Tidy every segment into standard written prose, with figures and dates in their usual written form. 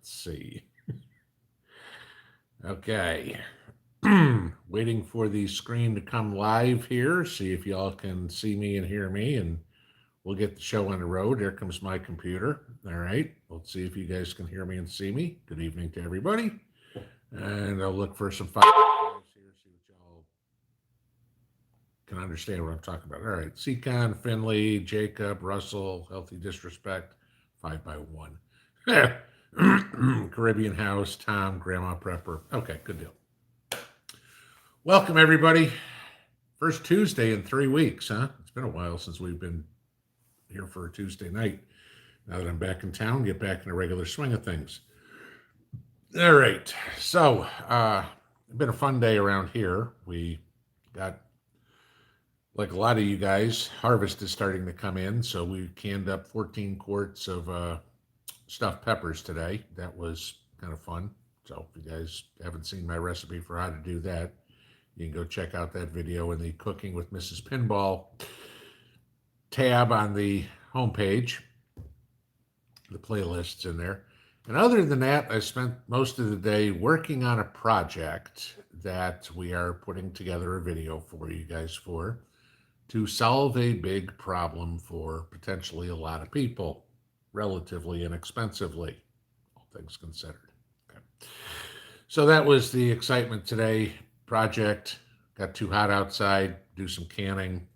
Let's see. Okay. Waiting for the screen to come live here. See if y'all can see me and hear me, and we'll get the show on the road. Here comes my computer. All right. Let's see if you guys can hear me and see me. Good evening to everybody. And I'll look for some 5 here, see what y'all can understand what I'm talking about. All right. Seacon, Finley, Jacob, Russell, Healthy Disrespect, 5x1. Caribbean House, Tom, Grandma Prepper. Okay, good deal. Welcome, everybody. First Tuesday in 3 weeks, huh? It's been a while since we've been here for a Tuesday night. Now that I'm back in town, get back in the regular swing of things. All right. So, it's been a fun day around here. We got, like a lot of you guys, harvest is starting to come in. So we canned up 14 quarts of stuffed peppers today. That was kind of fun. So if you guys haven't seen my recipe for how to do that, you can go check out that video in the Cooking with Mrs. Pinball tab on the homepage. The playlist's in there. And other than that, I spent most of the day working on a project that we are putting together a video for you guys for to solve a big problem for potentially a lot of people, relatively inexpensively, all things considered. Okay. So that was the excitement today. Project, got too hot outside, do some canning,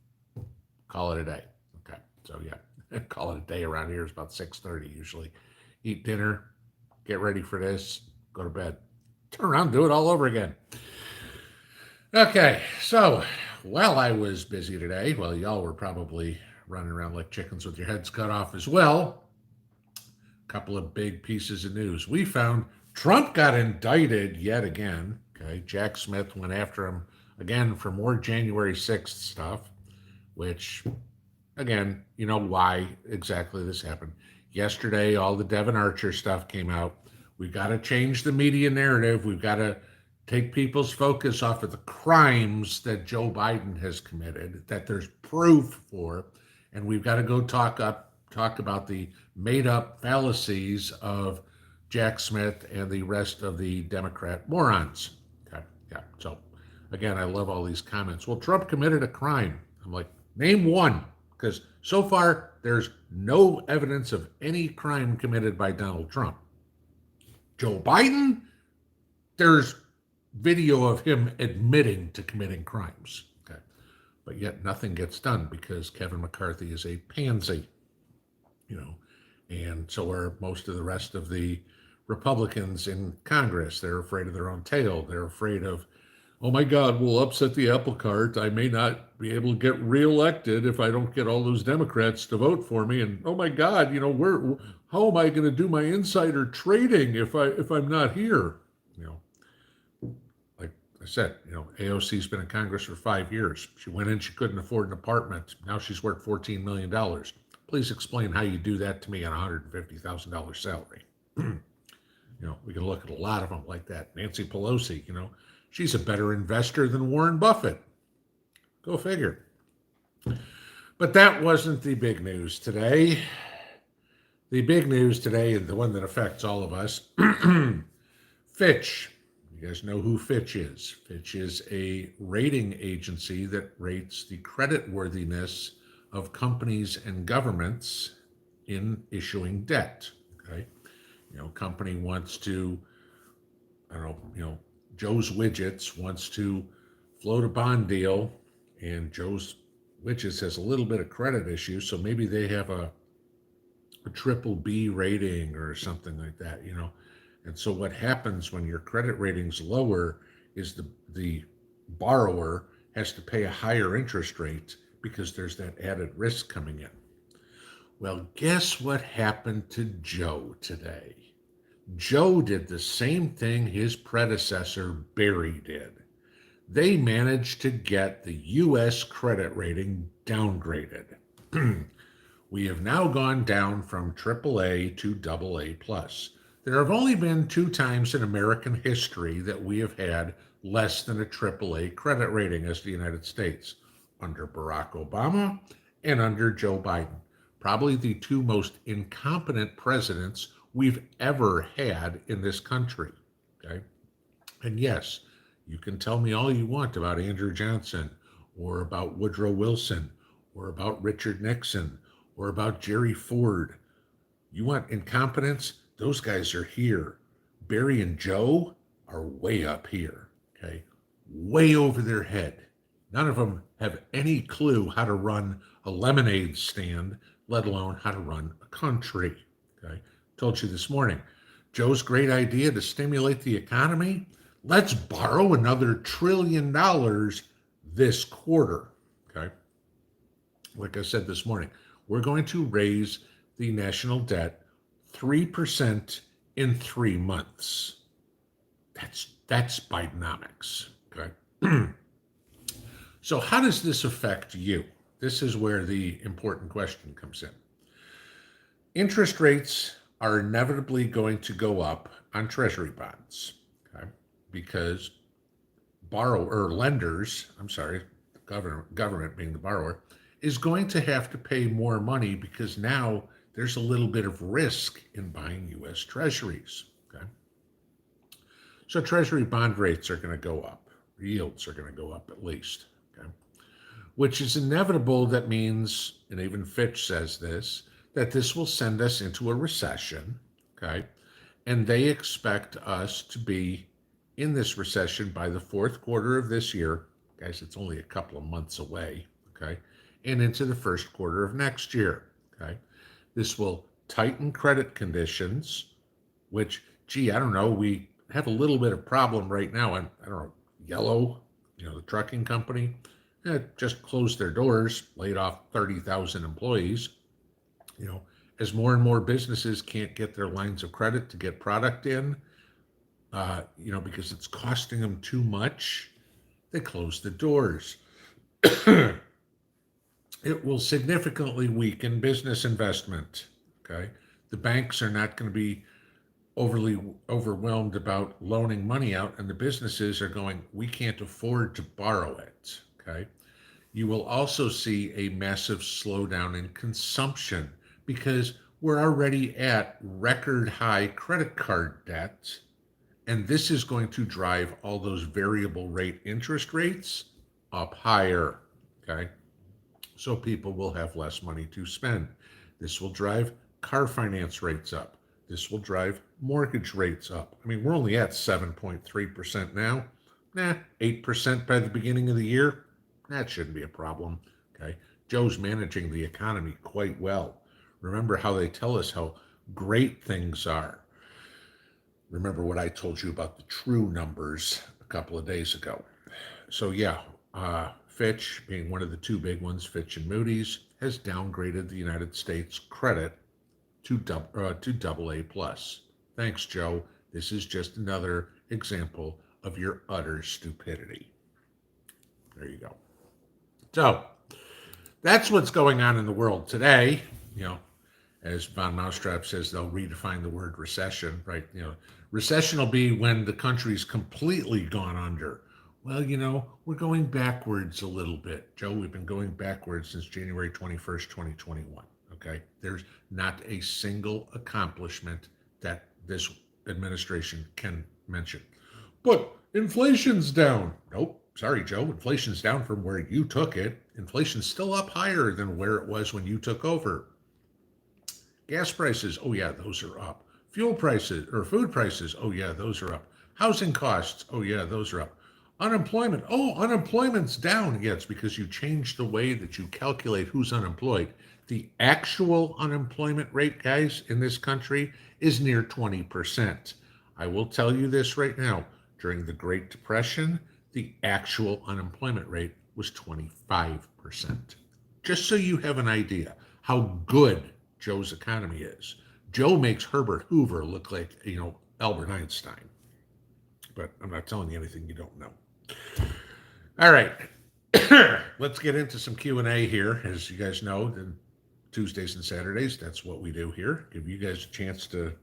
call it a day. Okay, so yeah, call it a day around here. It's about 6:30 usually. Eat dinner, get ready for this, go to bed. Turn around, do it all over again. Okay, so while I was busy today, well, y'all were probably running around like chickens with your heads cut off as well. A couple of big pieces of news. We found Trump got indicted yet again. Okay, Jack Smith went after him again for more January 6th stuff, which, again, you know why exactly this happened. Yesterday, all the Devin Archer stuff came out. We've got to change the media narrative. We've got to take people's focus off of the crimes that Joe Biden has committed, that there's proof for, and we've got to go talk about the made-up fallacies of Jack Smith and the rest of the Democrat morons. Okay, yeah. So, again, I love all these comments. Well, Trump committed a crime. I'm like, name one, because so far there's no evidence of any crime committed by Donald Trump. Joe Biden, there's video of him admitting to committing crimes. Okay, but yet nothing gets done because Kevin McCarthy is a pansy, you know, and so are most of the rest of the Republicans in Congress. They're afraid of their own tail. They're afraid of, oh my God, we'll upset the apple cart. I may not be able to get reelected if I don't get all those Democrats to vote for me. And oh my God, you know, how am I going to do my insider trading if I'm not here? You know, like I said, you know, AOC's been in Congress for 5 years. She went in, she couldn't afford an apartment. Now she's worth $14 million. Please explain how you do that to me on a $150,000 salary. You know, we can look at a lot of them like that. Nancy Pelosi, you know, she's a better investor than Warren Buffett. Go figure. But that wasn't the big news today. The big news today, and the one that affects all of us, Fitch. You guys know who Fitch is. Fitch is a rating agency that rates the creditworthiness of companies and governments in issuing debt. Okay. You know, company wants to, I don't know, you know, Joe's Widgets wants to float a bond deal, and Joe's Widgets has a little bit of credit issues, so maybe they have a triple B rating or something like that, you know. And so what happens when your credit rating's lower is the borrower has to pay a higher interest rate because there's that added risk coming in. Well, guess what happened to Joe today? Joe did the same thing his predecessor, Barry, did. They managed to get the U.S. credit rating downgraded. We have now gone down from AAA to AA+. There have only been 2 times in American history that we have had less than a AAA credit rating as the United States, under Barack Obama and under Joe Biden. Probably the 2 most incompetent presidents we've ever had in this country. Okay. And yes, you can tell me all you want about Andrew Johnson or about Woodrow Wilson or about Richard Nixon or about Jerry Ford. You want incompetence? Those guys are here. Barry and Joe are way up here, okay? Way over their head. None of them have any clue how to run a lemonade stand, let alone how to run a country, okay? Told you this morning, Joe's great idea to stimulate the economy, let's borrow another $1 trillion this quarter, okay? Like I said this morning, we're going to raise the national debt 3% in 3 months. That's Bidenomics, okay? So how does this affect you? This is where the important question comes in. Interest rates are inevitably going to go up on treasury bonds, okay? Because lenders, the government being the borrower, is going to have to pay more money because now there's a little bit of risk in buying U.S. treasuries, okay? So treasury bond rates are going to go up. Yields are going to go up at least, okay? Which is inevitable. That means, and even Fitch says this, that this will send us into a recession, okay? And they expect us to be in this recession by the fourth quarter of this year. Guys, it's only a couple of months away, okay? And into the first quarter of next year, okay? This will tighten credit conditions, which, I don't know, we have a little bit of problem right now. I don't know, Yellow, the trucking company, just closed their doors, laid off 30,000 employees. As more and more businesses can't get their lines of credit to get product in, because it's costing them too much, they close the doors. It will significantly weaken business investment, okay? The banks are not going to be overly overwhelmed about loaning money out, and the businesses are going, we can't afford to borrow it, okay? You will also see a massive slowdown in consumption because we're already at record high credit card debt, and this is going to drive all those variable rate interest rates up higher, okay? So people will have less money to spend. This will drive car finance rates up. This will drive mortgage rates up. I mean, we're only at 7.3% now. 8% by the beginning of the year. That shouldn't be a problem, okay? Joe's managing the economy quite well. Remember how they tell us how great things are. Remember what I told you about the true numbers a couple of days ago. So Fitch, being one of the two big ones, Fitch and Moody's, has downgraded the United States credit to AA+. Thanks, Joe. This is just another example of your utter stupidity. There you go. So that's what's going on in the world today. As Von Mousetrap says, they'll redefine the word recession, right? Recession will be when the country's completely gone under. Well, we're going backwards a little bit. Joe, we've been going backwards since January 21st, 2021, okay? There's not a single accomplishment that this administration can mention. But inflation's down. Nope. Sorry, Joe. Inflation's down from where you took it. Inflation's still up higher than where it was when you took over. Gas prices, oh yeah, those are up. Fuel prices or food prices, oh yeah, those are up. Housing costs, oh yeah, those are up. Unemployment, unemployment's down. Yeah, it's because you changed the way that you calculate who's unemployed. The actual unemployment rate, guys, in this country is near 20%. I will tell you this right now. During the Great Depression, the actual unemployment rate was 25%. Just so you have an idea how good Joe's economy is. Joe makes Herbert Hoover look like, Albert Einstein. But I'm not telling you anything you don't know. All right. Let's get into some Q&A here. As you guys know, then Tuesdays and Saturdays, that's what we do here. Give you guys a chance to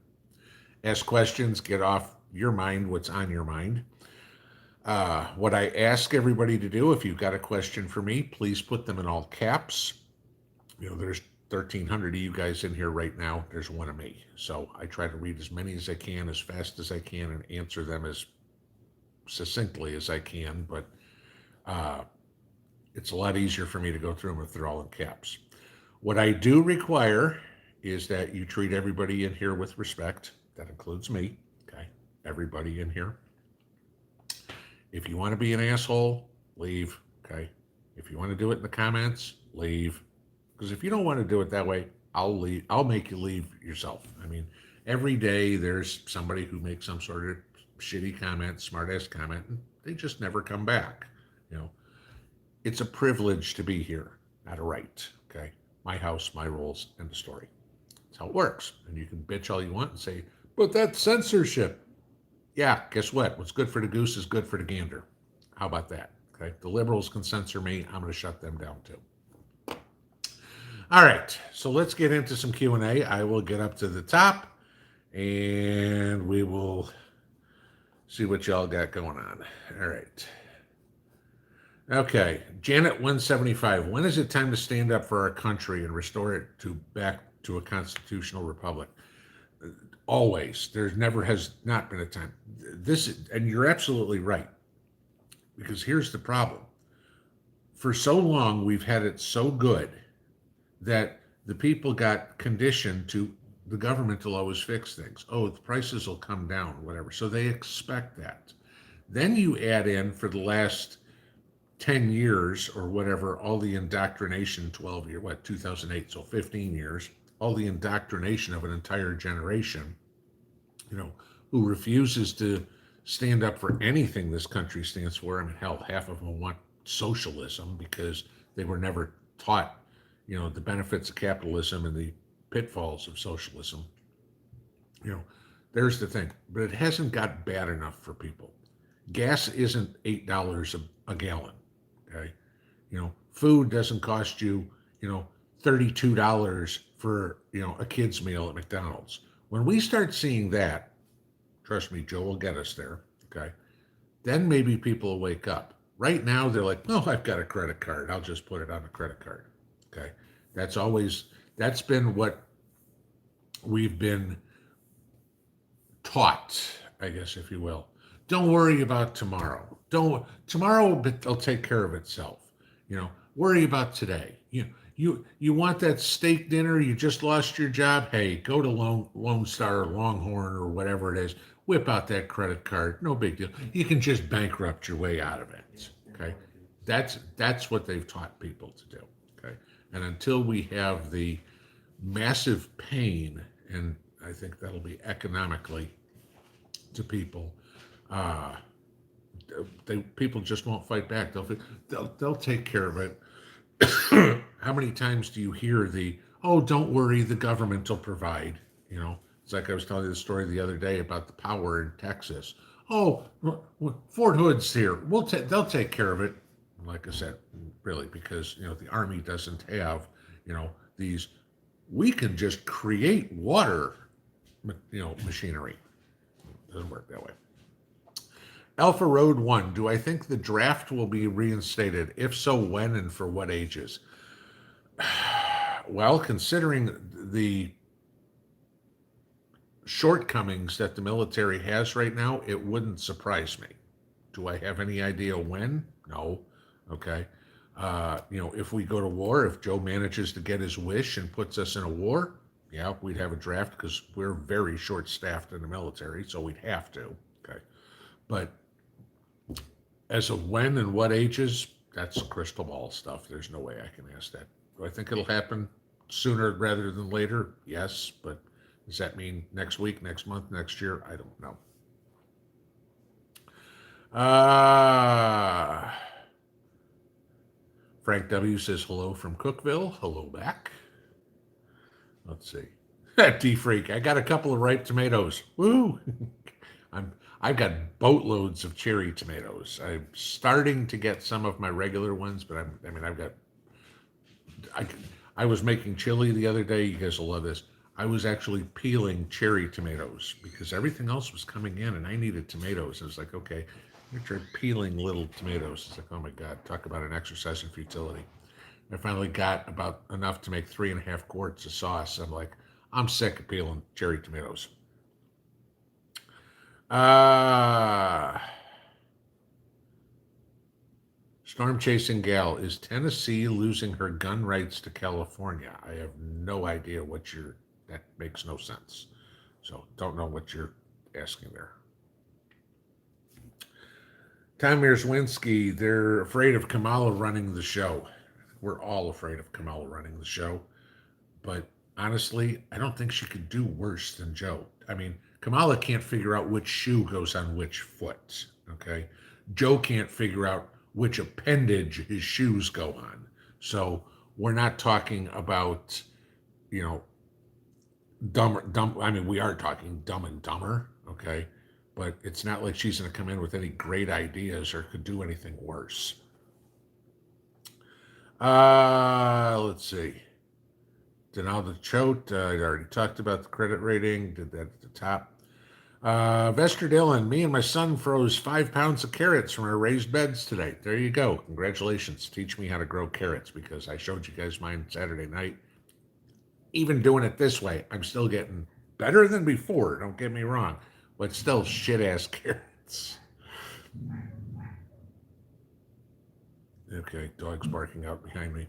ask questions, get off your mind what's on your mind. What I ask everybody to do, if you've got a question for me, please put them in all caps. There's 1,300 of you guys in here right now. There's one of me. So I try to read as many as I can, as fast as I can, and answer them as succinctly as I can. But it's a lot easier for me to go through them if they're all in caps. What I do require is that you treat everybody in here with respect. That includes me, okay? Everybody in here. If you want to be an asshole, leave, okay? If you want to do it in the comments, leave. Because if you don't want to do it that way, I'll leave. I'll make you leave yourself. I mean, every day there's somebody who makes some sort of shitty comment, smart-ass comment, and they just never come back. You know, it's a privilege to be here, not a right, okay? My house, my rules, and the story. That's how it works. And you can bitch all you want and say, but that's censorship. Yeah, guess what? What's good for the goose is good for the gander. How about that? Okay, the liberals can censor me. I'm going to shut them down too. All right, so let's get into some Q&A. I will get up to the top, and we will see what y'all got going on. All right. Okay, Janet 175. When is it time to stand up for our country and restore it back to a constitutional republic? Always. There never has not been a time. And you're absolutely right. Because here's the problem. For so long, we've had it so good that the people got conditioned to the government will always fix things. Oh, the prices will come down, whatever. So they expect that. Then you add in for the last 10 years or whatever, all the indoctrination, 2008, so 15 years, all the indoctrination of an entire generation, who refuses to stand up for anything this country stands for. I mean, hell, half of them want socialism because they were never taught, the benefits of capitalism and the pitfalls of socialism. There's the thing. But it hasn't got bad enough for people. Gas isn't $8 a gallon, okay? Food doesn't cost you, $32 for, a kid's meal at McDonald's. When we start seeing that, trust me, Joe will get us there, okay? Then maybe people will wake up. Right now, they're like, no, I've got a credit card. I'll just put it on a credit card, okay? That's been what we've been taught, I guess, if you will. Don't worry about tomorrow. Tomorrow will take care of itself. Worry about today. You want that steak dinner? You just lost your job? Hey, go to Lone Star or Longhorn or whatever it is. Whip out that credit card. No big deal. You can just bankrupt your way out of it. Okay, that's what they've taught people to do. Okay, and until we have the massive pain, and I think that'll be economically to people. People just won't fight back. They'll take care of it. How many times do you hear don't worry, the government will provide? It's like I was telling you the story the other day about the power in Texas. Oh, Fort Hood's here. They'll take care of it. Like I said, really, because the Army doesn't have these. We can just create water, machinery. It doesn't work that way. Alpha Road 1, do I think the draft will be reinstated? If so, when and for what ages? Well, considering the shortcomings that the military has right now, it wouldn't surprise me. Do I have any idea when? No. Okay. If we go to war, if Joe manages to get his wish and puts us in a war, yeah, we'd have a draft because we're very short-staffed in the military, so we'd have to. Okay. But as of when and what ages, that's crystal ball stuff. There's no way I can ask that. Do I think it'll happen sooner rather than later? Yes, but does that mean next week, next month, next year? I don't know. Frank W. says hello from Cookville. Hello back. Let's see. D-Freak, I got a couple of ripe tomatoes. Woo! I've got boatloads of cherry tomatoes. I'm starting to get some of my regular ones, but I was making chili the other day. You guys will love this. I was actually peeling cherry tomatoes because everything else was coming in and I needed tomatoes. I was like, okay, I'm going to try peeling little tomatoes. It's like, oh my God, talk about an exercise in futility. I finally got about enough to make 3.5 quarts of sauce. I'm like, I'm sick of peeling cherry tomatoes. Uh, Storm Chasing Gal, is Tennessee losing her gun rights to California? I have no idea that makes no sense. So don't know what you're asking there. Tom Mierzwinski, they're afraid of Kamala running the show. We're all afraid of Kamala running the show. But honestly, I don't think she could do worse than Joe. I mean, Kamala can't figure out which shoe goes on which foot. Okay. Joe can't figure out which appendage his shoes go on. So we're not talking about, you know, dumb. I mean, we are talking Dumb and Dumber. Okay. But it's not like she's going to come in with any great ideas or could do anything worse. Let's see. Donaldo Choate, I already talked about the credit rating, did that at the top. Vester Dillon, me and my son froze 5 pounds of carrots from our raised beds today. There you go. Congratulations. Teach me how to grow carrots because I showed you guys mine Saturday night. Even doing it this way, I'm still getting better than before. Don't get me wrong, but still shit ass carrots. Okay, dog's barking out behind me.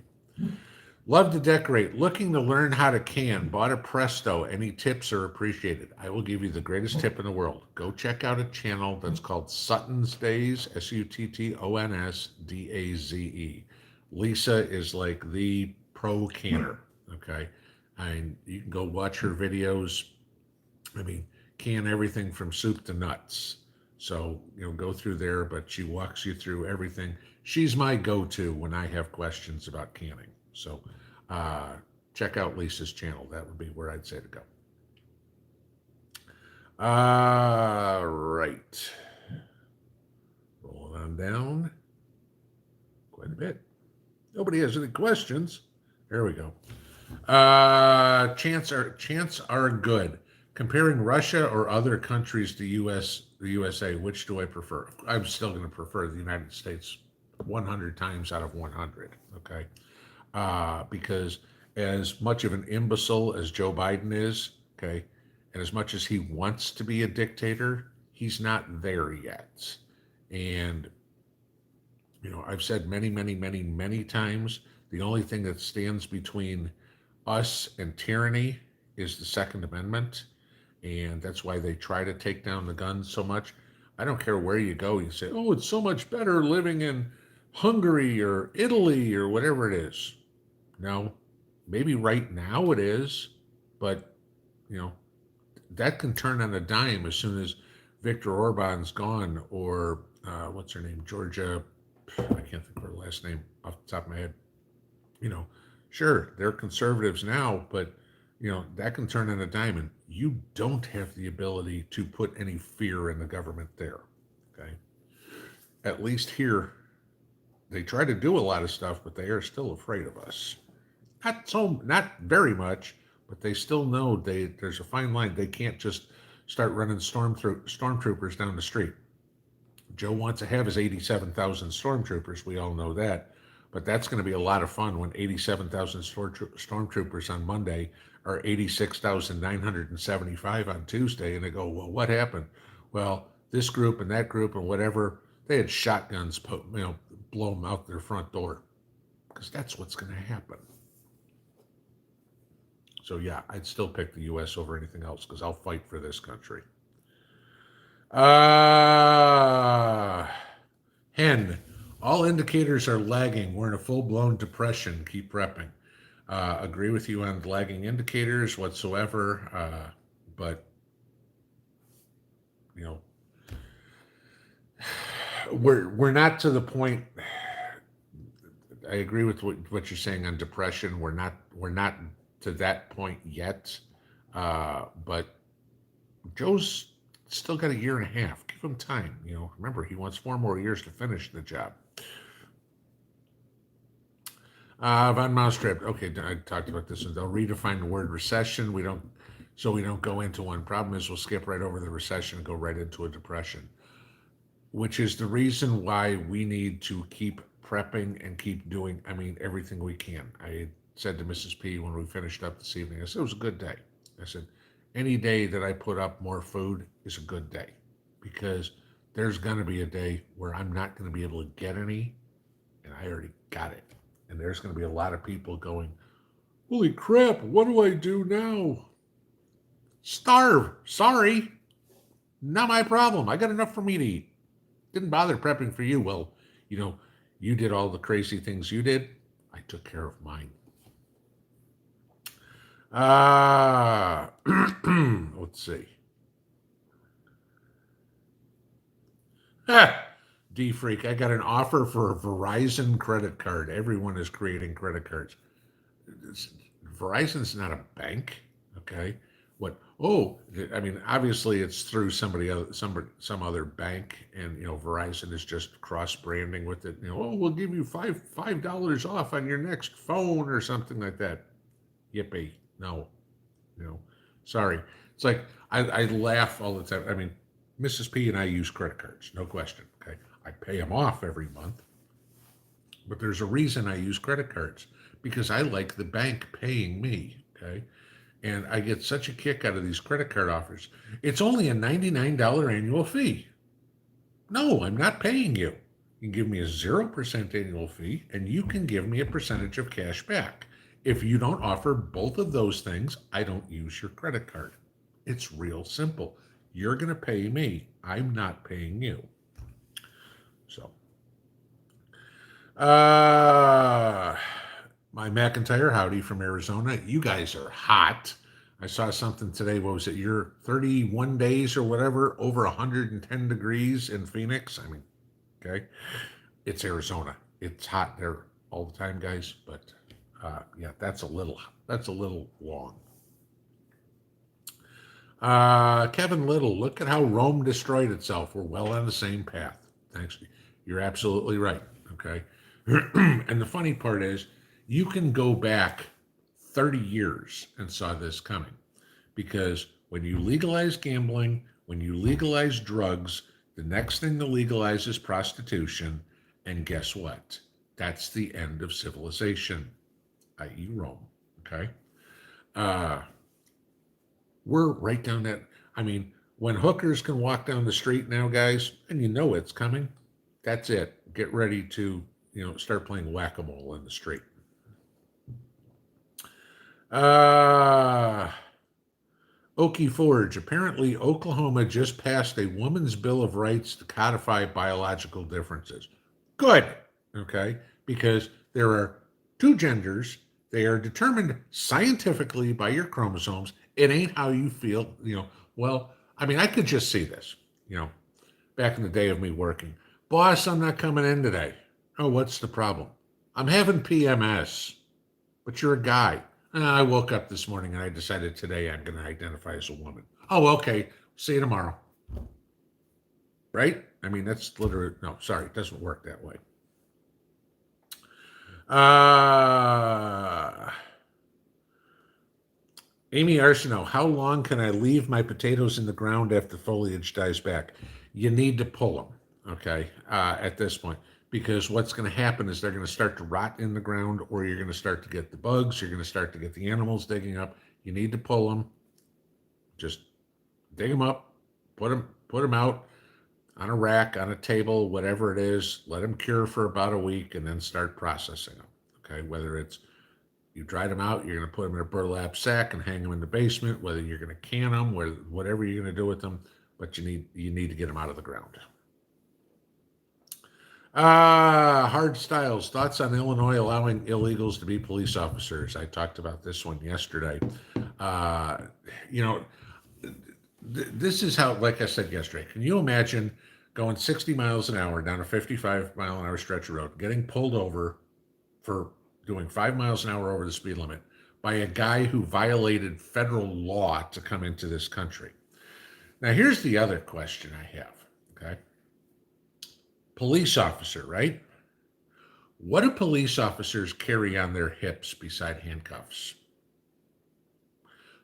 Love to decorate. Looking to learn how to can. Bought a Presto. Any tips are appreciated. I will give you the greatest tip in the world. Go check out a channel that's called Sutton's Daze, SUTTONSDAZE. Lisa is like the pro canner. Okay. And you can go watch her videos. I mean, can everything from soup to nuts. So, go through there, but she walks you through everything. She's my go-to when I have questions about canning. So check out Lisa's channel. That would be where I'd say to go. Right. Rolling on down. Quite a bit. Nobody has any questions. There we go. Chants are good. Comparing Russia or other countries to the USA, which do I prefer? I'm still going to prefer the United States 100 times out of 100. Okay. Because as much of an imbecile as Joe Biden is, okay, and as much as he wants to be a dictator, he's not there yet. And, I've said many, many, many, many times, the only thing that stands between us and tyranny is the Second Amendment. And that's why they try to take down the guns so much. I don't care where you go. You say, oh, it's so much better living in Hungary or Italy or whatever it is. No, maybe right now it is, but that can turn on a dime as soon as Viktor Orban's gone, or what's her name, Georgia. I can't think of her last name off the top of my head. Sure, they're conservatives now, but that can turn on a dime, and you don't have the ability to put any fear in the government there. Okay, at least here, they try to do a lot of stuff, but they are still afraid of us. Not very much, but they still know there's a fine line. They can't just start running stormtroopers down the street. Joe wants to have his 87,000 stormtroopers. We all know that. But that's going to be a lot of fun when 87,000 stormtroopers on Monday are 86,975 on Tuesday. And they go, well, what happened? Well, this group and that group and whatever, they had shotguns blow them out their front door. Because that's what's going to happen. So yeah, I'd still pick the U.S. over anything else because I'll fight for this country. Hen, all indicators are lagging. We're in a full-blown depression. Keep prepping. Agree with you on lagging indicators whatsoever, but we're not to the point. I agree with what you're saying on depression. We're not to that point yet, but Joe's still got a year and a half. Give him time. Remember, he wants 4 more years to finish the job. Von Maustrip. Okay, I talked about this. They'll redefine the word recession. We don't go into one. Problem is, we'll skip right over the recession and go right into a depression, which is the reason why we need to keep prepping and keep doing, everything we can. I said to Mrs. P when we finished up this evening, I said, it was a good day. I said, any day that I put up more food is a good day because there's going to be a day where I'm not going to be able to get any, and I already got it. And there's going to be a lot of people going, holy crap, what do I do now? Starve. Sorry. Not my problem. I got enough for me to eat. Didn't bother prepping for you. Well, you did all the crazy things you did. I took care of mine. Let's see. D-Freak, I got an offer for a Verizon credit card. Everyone is creating credit cards. Verizon's not a bank, okay? What? Oh, obviously it's through some other bank, and Verizon is just cross branding with it. We'll give you $5 off on your next phone or something like that. Yippee! No, sorry. It's like I laugh all the time. Mrs. P and I use credit cards, no question. Okay, I pay them off every month, but there's a reason I use credit cards because I like the bank paying me. Okay, and I get such a kick out of these credit card offers. It's only a $99 annual fee. No, I'm not paying you. You can give me a 0% annual fee, and you can give me a percentage of cash back. If you don't offer both of those things, I don't use your credit card. It's real simple. You're going to pay me. I'm not paying you. So, my McIntyre, howdy from Arizona. You guys are hot. I saw something today. What was it? You're 31 days or whatever, over 110 degrees in Phoenix. Okay. It's Arizona. It's hot there all the time, guys. But yeah, that's a little long. Kevin Little, look at how Rome destroyed itself. We're well on the same path. Thanks. You're absolutely right. Okay. And the funny part is, you can go back 30 years and saw this coming. Because when you legalize gambling, when you legalize drugs, the next thing to legalize is prostitution. And guess what? That's the end of civilization, i.e. Rome. Okay. We're right down that. When hookers can walk down the street now, guys, and it's coming, that's it. Get ready to, start playing whack-a-mole in the street. Okie Forge. Apparently, Oklahoma just passed a woman's Bill of Rights to codify biological differences. Good. Okay. Because there are two genders. They are determined scientifically by your chromosomes. It ain't how you feel, Well, I could just see this, back in the day of me working. Boss, I'm not coming in today. Oh, what's the problem? I'm having PMS, but you're a guy. I woke up this morning and I decided today I'm going to identify as a woman. Oh, okay. See you tomorrow. Right? That's literally, no, sorry. It doesn't work that way. Amy Arsenault, how long can I leave my potatoes in the ground after foliage dies back? You need to pull them, okay, at this point, because what's going to happen is they're going to start to rot in the ground, or you're going to start to get the bugs, you're going to start to get the animals digging up. You need to pull them. Just dig them up, put them out on a rack, on a table, whatever it is. Let them cure for about a week and then start processing them, okay, whether it's you dried them out, you're going to put them in a burlap sack and hang them in the basement, whether you're going to can them, whatever you're going to do with them, but you need to get them out of the ground. Hard Styles, thoughts on Illinois allowing illegals to be police officers? I talked about this one yesterday. This is how, like I said yesterday, can you imagine going 60 miles an hour down a 55-mile-an-hour stretch of road, getting pulled over for doing 5 miles an hour over the speed limit by a guy who violated federal law to come into this country? Now, here's the other question I have, okay? Police officer, right? What do police officers carry on their hips beside handcuffs?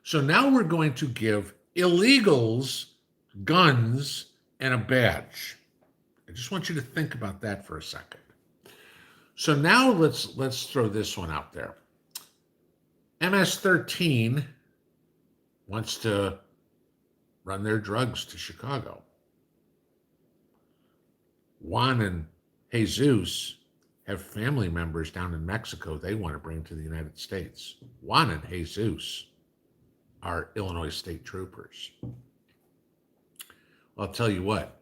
So now we're going to give illegals guns and a badge. I just want you to think about that for a second. So now let's throw this one out there. MS-13 wants to run their drugs to Chicago. Juan and Jesus have family members down in Mexico they want to bring to the United States. Juan and Jesus are Illinois state troopers. I'll tell you what,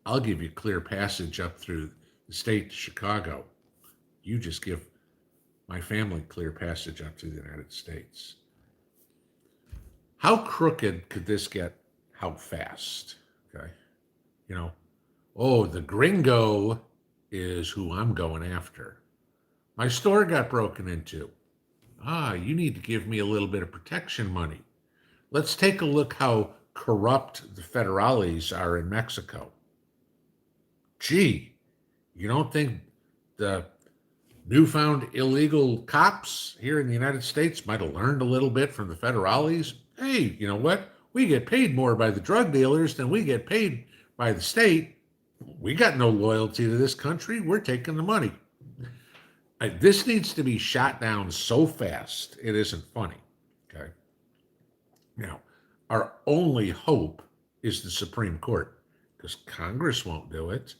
I'll give you clear passage up through the state to Chicago. You just give my family clear passage up to the United States. How crooked could this get? How fast? Okay. You know, oh, the gringo is who I'm going after. My store got broken into. You need to give me a little bit of protection money. Let's take a look how corrupt the federales are in Mexico. Gee, you don't think the newfound illegal cops here in the United States might have learned a little bit from the federales? Hey, you know what? We get paid more by the drug dealers than we get paid by the state. We got no loyalty to this country. We're taking the money. This needs to be shot down so fast, it isn't funny. Okay. Now, our only hope is the Supreme Court, because Congress won't do it.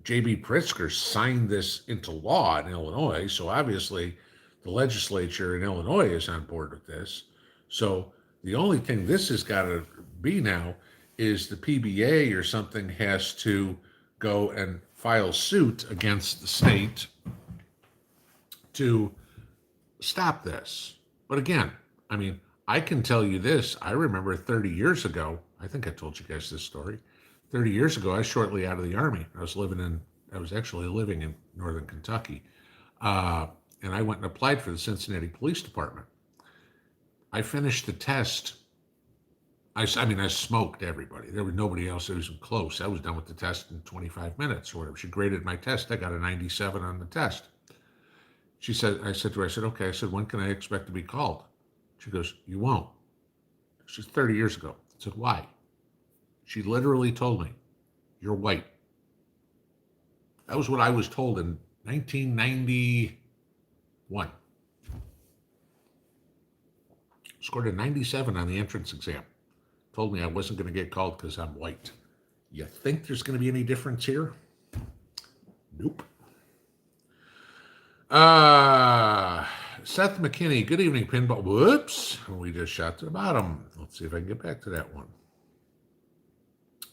J.B. Pritzker signed this into law in Illinois, so obviously the legislature in Illinois is on board with this. So the only thing this has got to be now is the PBA or something has to go and file suit against the state to stop this. But again, I mean, I can tell you this. I remember 30 years ago, I think I told you guys this story. 30 years ago, I was shortly out of the Army. I was actually living in northern Kentucky. And I went and applied for the Cincinnati Police Department. I finished the test. I smoked everybody. There was nobody else that was even close. I was done with the test in 25 minutes or whatever. She graded my test. I got a 97 on the test. I said to her, okay. I said, when can I expect to be called? She goes, you won't. She's 30 years ago. I said, why? She literally told me, you're white. That was what I was told in 1991. Scored a 97 on the entrance exam. Told me I wasn't going to get called because I'm white. You think there's going to be any difference here? Nope. Seth McKinney, good evening, Pinball. Whoops, we just shot to the bottom. Let's see if I can get back to that one.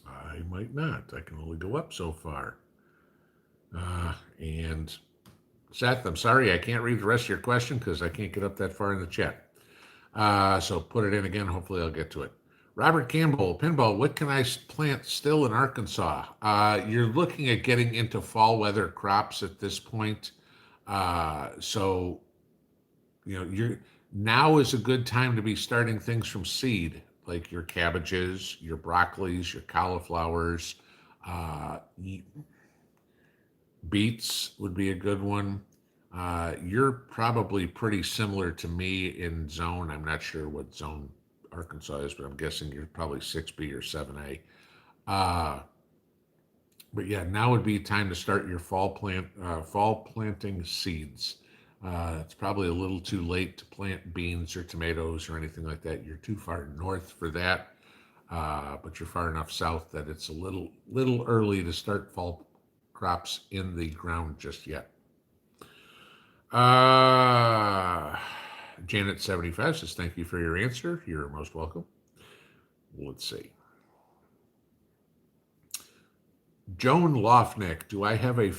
I might not. I can only go up so far. And Seth, I'm sorry, I can't read the rest of your question because I can't get up that far in the chat. So put it in again. Hopefully I'll get to it. Robert Campbell, Pinball, what can I plant still in Arkansas? You're looking at getting into fall weather crops at this point. So, now is a good time to be starting things from seed, like your cabbages, your broccolis, your cauliflowers, beets would be a good one. You're probably pretty similar to me in zone. I'm not sure what zone Arkansas is, but I'm guessing you're probably 6B or 7A. But yeah, now would be time to start your fall planting seeds. It's probably a little too late to plant beans or tomatoes or anything like that. You're too far north for that, but you're far enough south that it's a little early to start fall crops in the ground just yet. Janet 75 says, thank you for your answer. You're most welcome. Let's see. Joan Lofnick, do I have a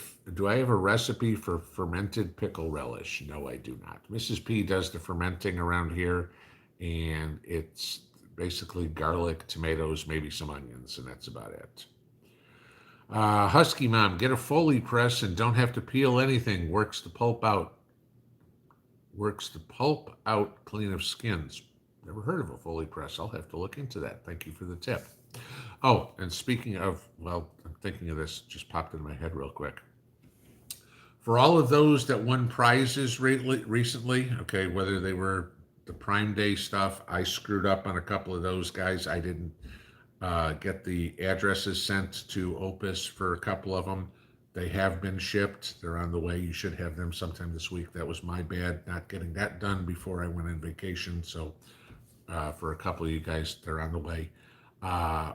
recipe for fermented pickle relish? No, I do not. Mrs. P does the fermenting around here, and it's basically garlic, tomatoes, maybe some onions, and that's about it. Husky Mom, get a Foley press and don't have to peel anything. Works the pulp out, clean of skins. Never heard of a Foley press. I'll have to look into that. Thank you for the tip. Oh, and speaking of, I'm thinking of this, just popped into my head real quick. For all of those that won prizes recently, okay, whether they were the Prime Day stuff, I screwed up on a couple of those guys. I didn't get the addresses sent to Opus for a couple of them. They have been shipped. They're on the way. You should have them sometime this week. That was my bad, not getting that done before I went on vacation. So for a couple of you guys, they're on the way. Uh,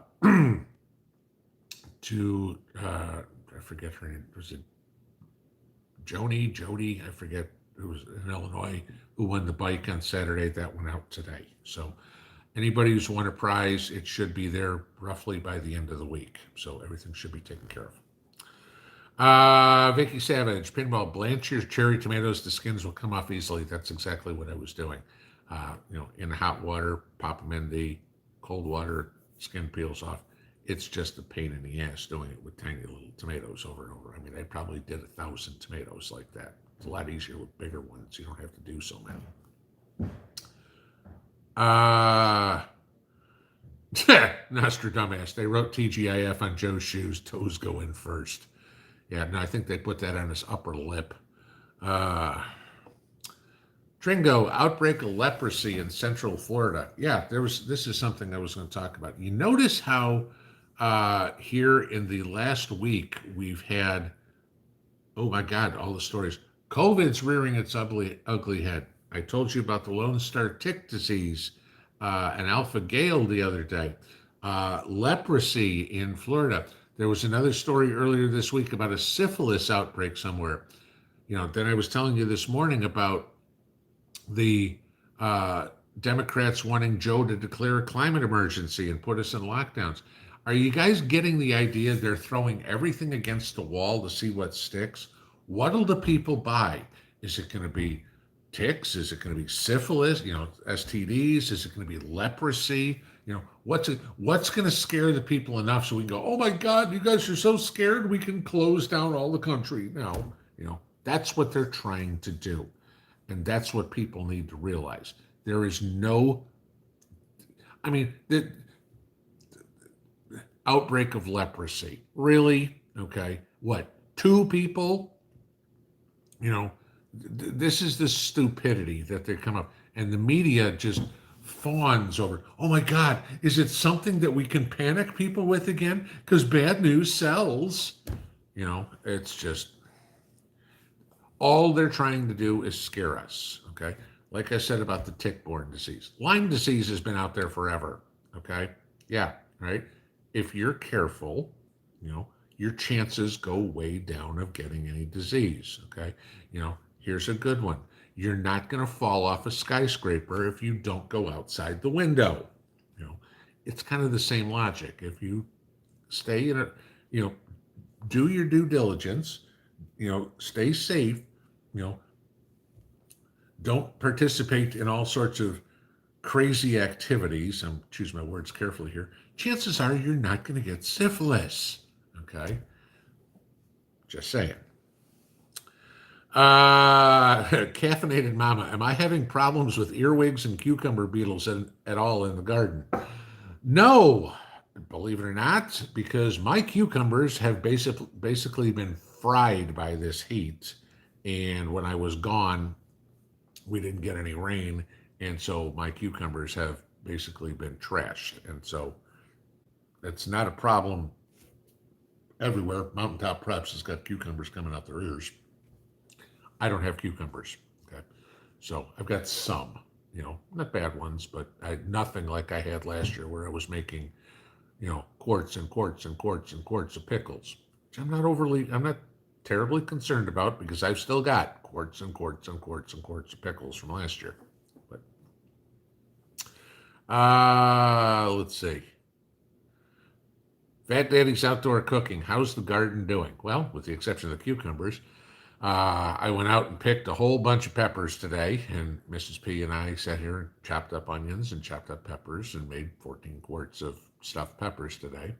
to I forget her name. Was it Jody? I forget who was in Illinois who won the bike on Saturday. That went out today. So anybody who's won a prize, it should be there roughly by the end of the week. So everything should be taken care of. Vicky Savage, pinball, blanch your cherry tomatoes. The skins will come off easily. That's exactly what I was doing. In hot water, pop them in the cold water, skin peels off. It's just a pain in the ass doing it with tiny little tomatoes over and over. I mean, I probably did 1,000 tomatoes like that. It's a lot easier with bigger ones. You don't have to do so many. Nostradamus, they wrote TGIF on Joe's shoes. Toes go in first. Yeah, no, I think they put that on his upper lip. Tringo, outbreak of leprosy in Central Florida. Yeah, this is something I was going to talk about. You notice how here in the last week we've had, oh my God, all the stories. COVID's rearing its ugly head. I told you about the Lone Star tick disease and alpha gale the other day. Leprosy in Florida. There was another story earlier this week about a syphilis outbreak somewhere. Then I was telling you this morning about the Democrats wanting Joe to declare a climate emergency and put us in lockdowns. Are you guys getting the idea they're throwing everything against the wall to see what sticks? What'll the people buy? Is it going to be ticks? Is it going to be syphilis? STDs? Is it going to be leprosy? What's going to scare the people enough so we can go, oh my God, you guys are so scared we can close down all the country? No, that's what they're trying to do. And that's what people need to realize. There is the outbreak of leprosy. Really? Okay. What? 2 people? This is the stupidity that they come up. And the media just fawns over, oh my God, is it something that we can panic people with again? Because bad news sells. It's just, all they're trying to do is scare us, okay? Like I said about the tick-borne disease. Lyme disease has been out there forever, okay? Yeah, right? If you're careful, your chances go way down of getting any disease, okay? Here's a good one. You're not going to fall off a skyscraper if you don't go outside the window. It's kind of the same logic. If you stay in do your due diligence, stay safe, don't participate in all sorts of crazy activities. I'm choosing my words carefully here. Chances are you're not going to get syphilis. Okay. Just saying. Caffeinated Mama, am I having problems with earwigs and cucumber beetles at all in the garden? No, believe it or not, because my cucumbers have basically been fried by this heat. And when I was gone, we didn't get any rain. And so my cucumbers have basically been trashed. And so it's not a problem everywhere. Mountaintop Preps has got cucumbers coming out their ears. I don't have cucumbers. Okay. So I've got some, not bad ones, but nothing like I had last year where I was making, quarts and quarts and quarts and quarts of pickles, which I'm not terribly concerned about because I've still got quarts and quarts and quarts and quarts of pickles from last year. But let's see. Fat Daddy's Outdoor Cooking. How's the garden doing? Well, with the exception of the cucumbers, I went out and picked a whole bunch of peppers today, and Mrs. P and I sat here and chopped up onions and chopped up peppers and made 14 quarts of stuffed peppers today.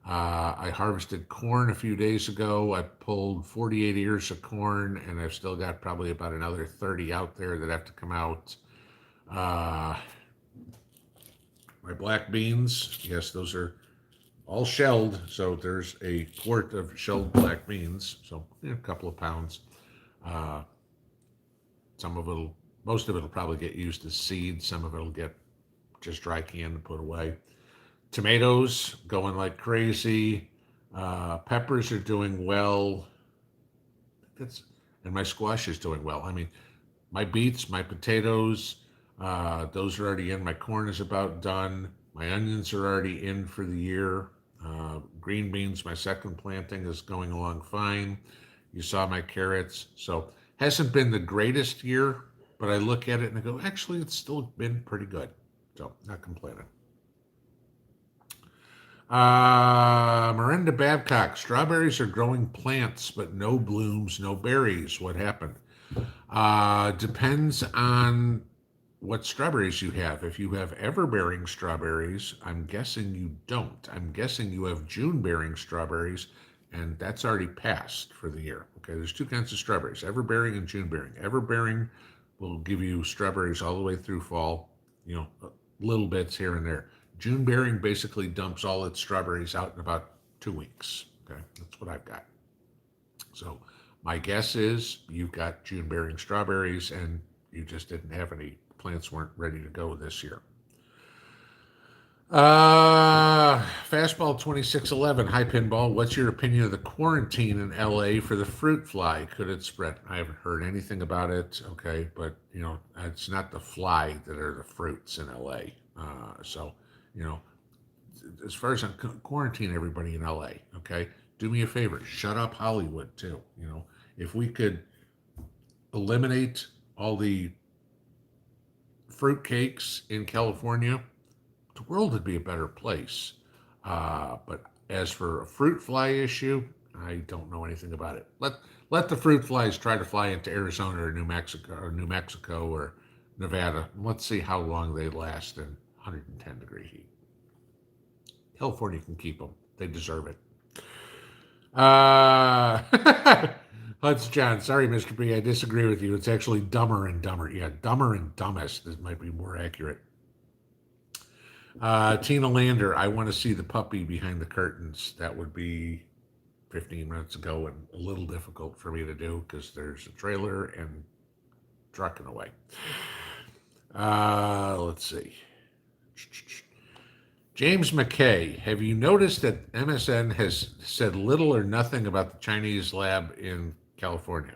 I harvested corn a few days ago. I pulled 48 ears of corn, and I've still got probably about another 30 out there that have to come out. My black beans, yes, those are all shelled, so there's a quart of shelled black beans, so a couple of pounds. Most of it'll probably get used as seed. Some of it'll get just dry canned and put away. Tomatoes going like crazy. Peppers are doing well. and my squash is doing well. I mean, my beets, my potatoes, those are already in. My corn is about done. My onions are already in for the year. Green beans, my second planting is going along fine. You saw my carrots. So hasn't been the greatest year, but I look at it and I go, actually, it's still been pretty good. So not complaining. Miranda Babcock, strawberries are growing plants, but no blooms, no berries. What happened? Depends on what strawberries you have. If you have ever-bearing strawberries, I'm guessing you don't. I'm guessing you have June-bearing strawberries, and that's already passed for the year. Okay, there's two kinds of strawberries, ever-bearing and June-bearing. Ever-bearing will give you strawberries all the way through fall, little bits here and there. June-bearing basically dumps all its strawberries out in about 2 weeks. Okay, that's what I've got. So my guess is you've got June-bearing strawberries and you just didn't have any, plants weren't ready to go this year. Fastball 2611. Hi, Pinball. What's your opinion of the quarantine in LA for the fruit fly? Could it spread? I haven't heard anything about it. Okay, but it's not the fly that are the fruits in LA. So, as far as quarantine everybody in LA, okay, do me a favor, shut up Hollywood too. If we could eliminate all the fruit cakes in California, the world would be a better place. But as for a fruit fly issue, I don't know anything about it. Let the fruit flies try to fly into Arizona or New Mexico or Nevada. Let's see how long they last in 110-degree heat. California can keep them. They deserve it. Huts John, sorry, Mr. B, I disagree with you. It's actually Dumber and Dumber. Yeah, Dumber and Dumbest. This might be more accurate. Tina Lander, I want to see the puppy behind the curtains. That would be 15 minutes ago and a little difficult for me to do because there's a trailer and trucking away. Let's see. James McKay, have you noticed that MSN has said little or nothing about the Chinese lab in California?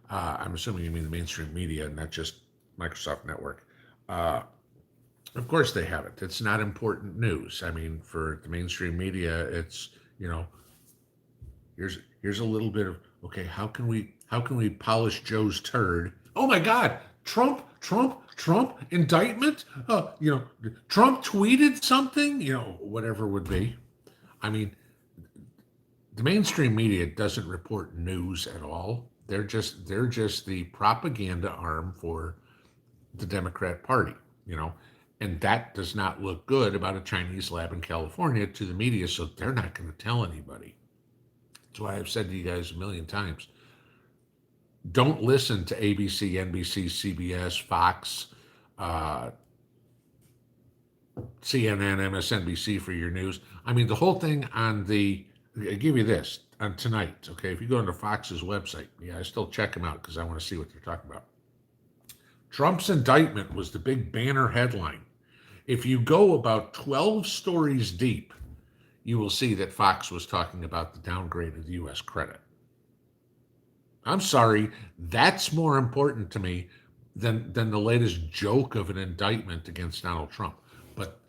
I'm assuming you mean the mainstream media, not just Microsoft Network. Of course they haven't. It's not important news. I mean, for the mainstream media, it's, here's a little bit of, okay, how can we polish Joe's turd? Oh my God, Trump indictment? Trump tweeted something, whatever it would be. I mean, the mainstream media doesn't report news at all. They're just the propaganda arm for the Democrat Party, and that does not look good about a Chinese lab in California to the media, so they're not going to tell anybody. That's why I've said to you guys a million times, don't listen to ABC, NBC, CBS, Fox, CNN, MSNBC for your news. I mean, the whole thing I give you this, on tonight, okay, if you go into Fox's website, I still check them out because I want to see what they're talking about. Trump's indictment was the big banner headline. If you go about 12 stories deep, you will see that Fox was talking about the downgrade of the U.S. credit. I'm sorry, that's more important to me than the latest joke of an indictment against Donald Trump. But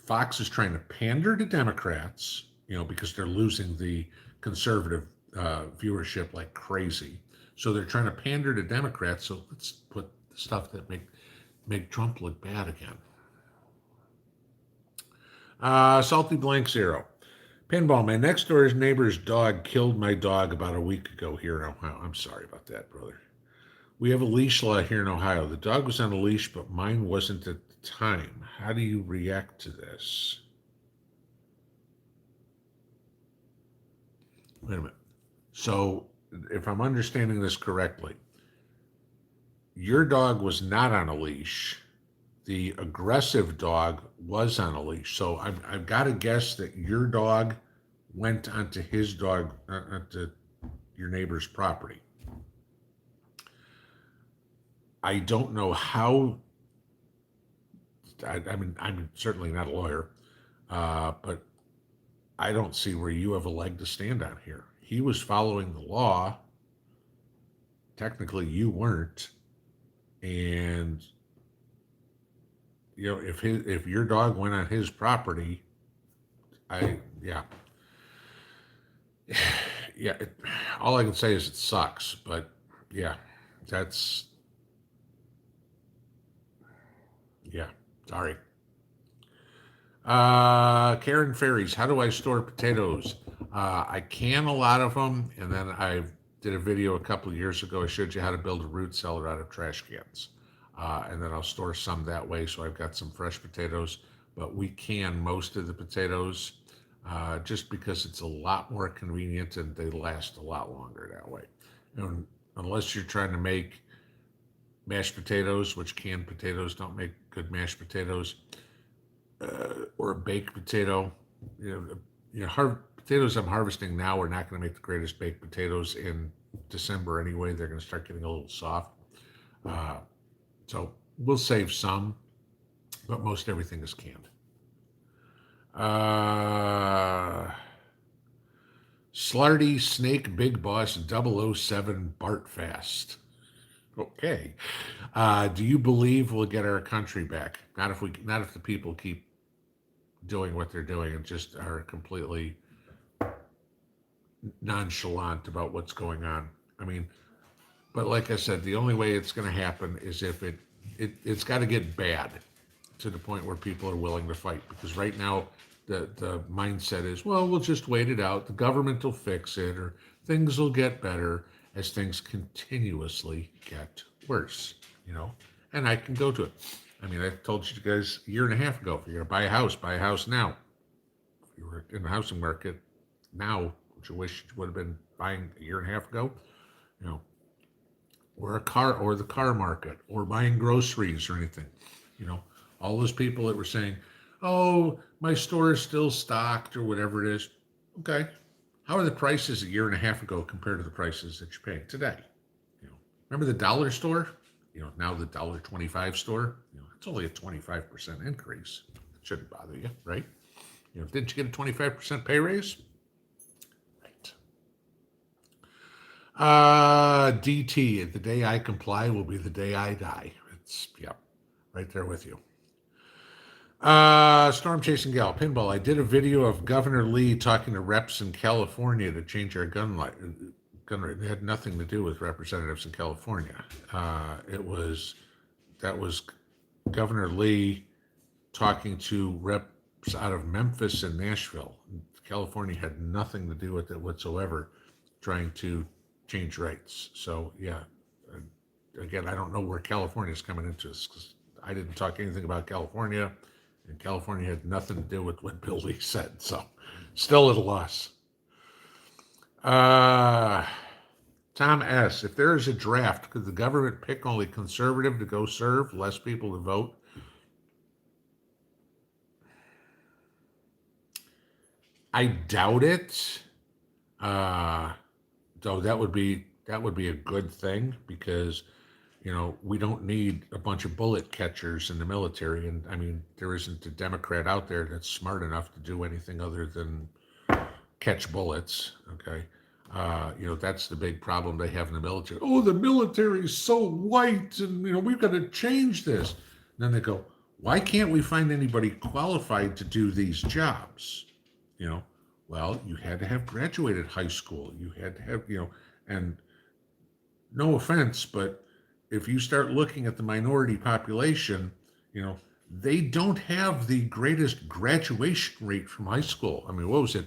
Fox is trying to pander to Democrats, because they're losing the conservative viewership like crazy. So they're trying to pander to Democrats. So let's put the stuff that make Trump look bad again. Salty Blank Zero. Pinball, my next door neighbor's dog killed my dog about a week ago here in Ohio. I'm sorry about that, brother. We have a leash law here in Ohio. The dog was on a leash, but mine wasn't at the time. How do you react to this? Wait a minute. So, if I'm understanding this correctly, your dog was not on a leash. The aggressive dog was on a leash. So I've got to guess that your dog went onto onto your neighbor's property. I don't know how. I'm certainly not a lawyer, but I don't see where you have a leg to stand on here. he was following the law. Technically, you weren't. And if your dog went on his property, yeah, yeah. All I can say is it sucks, but yeah, that's yeah. Sorry. Karen Ferries, how do I store potatoes? I can a lot of them, and then I did a video a couple of years ago. I showed you how to build a root cellar out of trash cans. And then I'll store some that way, so I've got some fresh potatoes. But we can most of the potatoes just because it's a lot more convenient and they last a lot longer that way. Unless you're trying to make mashed potatoes, which canned potatoes don't make good mashed potatoes, or a baked potato. Potatoes I'm harvesting now are not going to make the greatest baked potatoes in December anyway. They're going to start getting a little soft. So we'll save some, but most everything is canned. Slarty Snake Big Boss 007 Bart Fast. Okay. Do you believe we'll get our country back? Not if the people keep doing what they're doing and just are completely nonchalant about what's going on. I mean, but like I said, the only way it's going to happen is if it's got to get bad to the point where people are willing to fight. Because right now, the mindset is, well, we'll just wait it out. The government will fix it, or things will get better as things continuously get worse. And I can go to it. I mean, I told you guys a year and a half ago, if you're going to buy a house now. If you were in the housing market now, which you wish you would have been buying a year and a half ago, or the car market, or buying groceries or anything. All those people that were saying, oh, my store is still stocked or whatever it is. Okay. How are the prices a year and a half ago compared to the prices that you're paying today? Remember the dollar store? Now the $1.25 store, it's only a 25% increase. It shouldn't bother you, right? Didn't you get a 25% pay raise? Right. DT, the day I comply will be the day I die. It's, right there with you. Storm Chasing Gal, Pinball. I did a video of Governor Lee talking to reps in California to change our gun rate. It had nothing to do with representatives in California. That was Governor Lee talking to reps out of Memphis and Nashville. California had nothing to do with it whatsoever, trying to change rates. So, again, I don't know where California is coming into this, because I didn't talk anything about California, and California had nothing to do with what Bill Lee said. So, still at a loss. Tom S., if there is a draft, could the government pick only conservative to go serve, less people to vote? I doubt it. Though that would be a good thing, because we don't need a bunch of bullet catchers in the military. And I mean, there isn't a Democrat out there that's smart enough to do anything other than catch bullets. Okay. That's the big problem they have in the military. Oh, the military is so white, and we've got to change this. And then they go, why can't we find anybody qualified to do these jobs? Well, you had to have graduated high school. You had to have, and no offense, but if you start looking at the minority population, they don't have the greatest graduation rate from high school. I mean, what was it?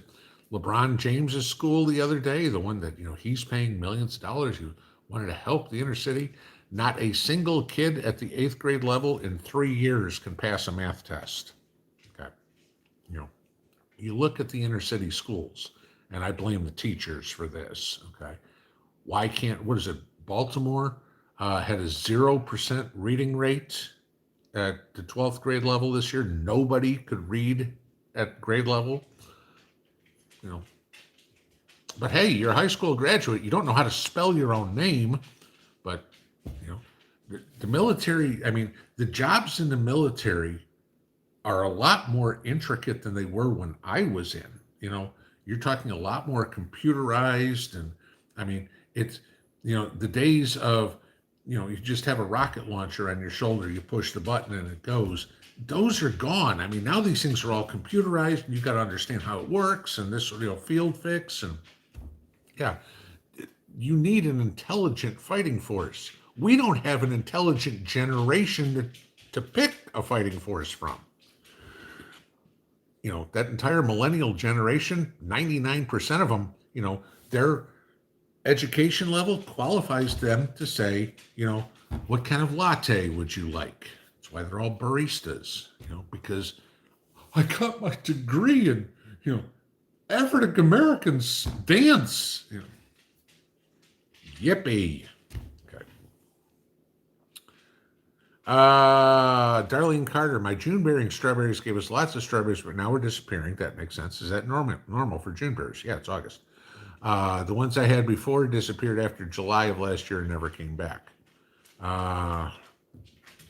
LeBron James's school the other day, the one that, he's paying millions of dollars. He wanted to help the inner city. Not a single kid at the 8th grade level in 3 years can pass a math test. Okay. You look at the inner city schools, and I blame the teachers for this. Okay. Why can't, what is it? Baltimore had a 0% reading rate at the 12th grade level this year. Nobody could read at grade level. But hey, you're a high school graduate. You don't know how to spell your own name, but the military. I mean, the jobs in the military are a lot more intricate than they were when I was in. You're talking a lot more computerized. And I mean, it's, the days of, you just have a rocket launcher on your shoulder, you push the button and it goes. Those are gone. I mean, now these things are all computerized and you got to understand how it works and this, field fix. And yeah, you need an intelligent fighting force. We don't have an intelligent generation to pick a fighting force from. That entire millennial generation, 99% of them, their education level qualifies them to say, what kind of latte would you like? That's why they're all baristas, because I got my degree in, African Americans dance. Yippee. Okay. Darlene Carter, my June bearing strawberries gave us lots of strawberries, but now we're disappearing. That makes sense. Is that normal for June bears? Yeah, it's August. The ones I had before disappeared after July of last year and never came back.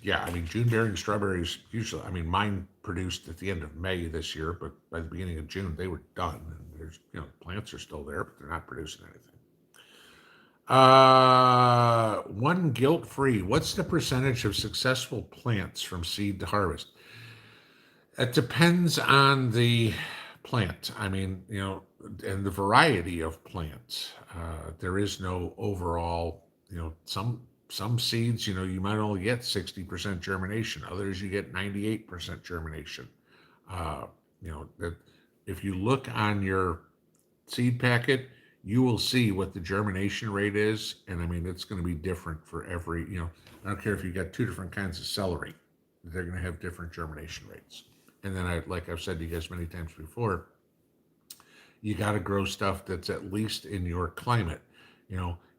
Yeah, I mean, June bearing strawberries usually, I mean, mine produced at the end of May this year, but by the beginning of June, they were done. And there's, plants are still there, but they're not producing anything. One guilt-free. What's the percentage of successful plants from seed to harvest? It depends on the plant. I mean, and the variety of plants. There is no overall, some seeds, you might only get 60% germination. Others you get 98% germination. That if you look on your seed packet, you will see what the germination rate is. And I mean, it's going to be different for every, I don't care if you got two different kinds of celery, they're going to have different germination rates. And then like I've said to you guys many times before, you got to grow stuff that's at least in your climate.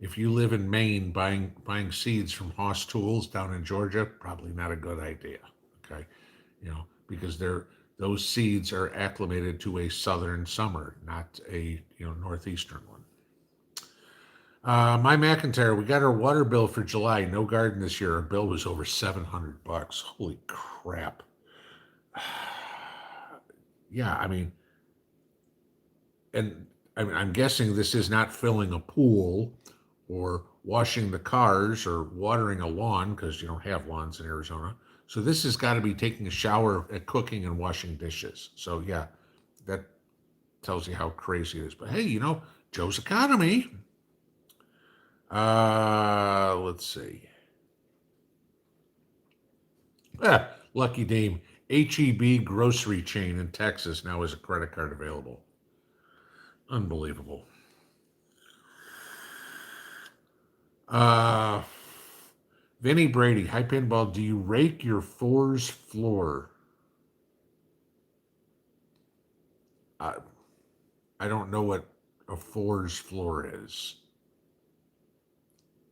If you live in Maine, buying seeds from Haas Tools down in Georgia, probably not a good idea. Okay. Because those seeds are acclimated to a southern summer, not a northeastern one. My McIntyre, we got our water bill for July. No garden this year. Our bill was over $700. Holy crap. Yeah, I mean, and I'm guessing this is not filling a pool or washing the cars or watering a lawn, because you don't have lawns in Arizona. So this has got to be taking a shower, cooking and washing dishes. So yeah, that tells you how crazy it is. But hey, Joe's economy. Let's see. Lucky Dame. HEB grocery chain in Texas now has a credit card available. Unbelievable. Vinny Brady, hi Pinball, do you rake your fours floor? I don't know what a fours floor is.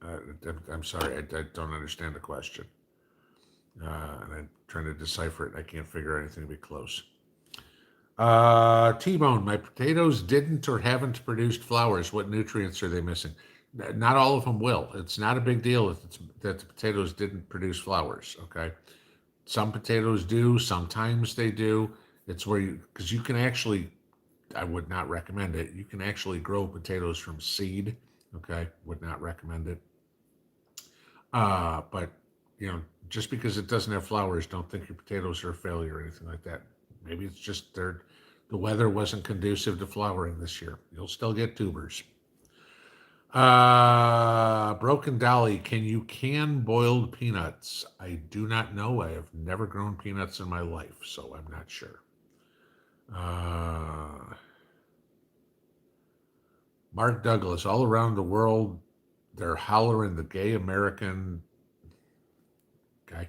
I'm sorry, I don't understand the question. And I'm trying to decipher it. I can't figure out anything to be close. T-Bone, my potatoes didn't or haven't produced flowers. What nutrients are they missing? Not all of them will. It's not a big deal that the potatoes didn't produce flowers, okay? Some potatoes do, sometimes they do. It's where because you can actually, I would not recommend it. You can actually grow potatoes from seed, okay? Would not recommend it. But, just because it doesn't have flowers, don't think your potatoes are a failure or anything like that. Maybe it's just the weather wasn't conducive to flowering this year. You'll still get tubers. Broken Dolly, can you can boiled peanuts? I do not know. I have never grown peanuts in my life, so I'm not sure. Mark Douglas, all around the world, they're hollering the gay American. Okay.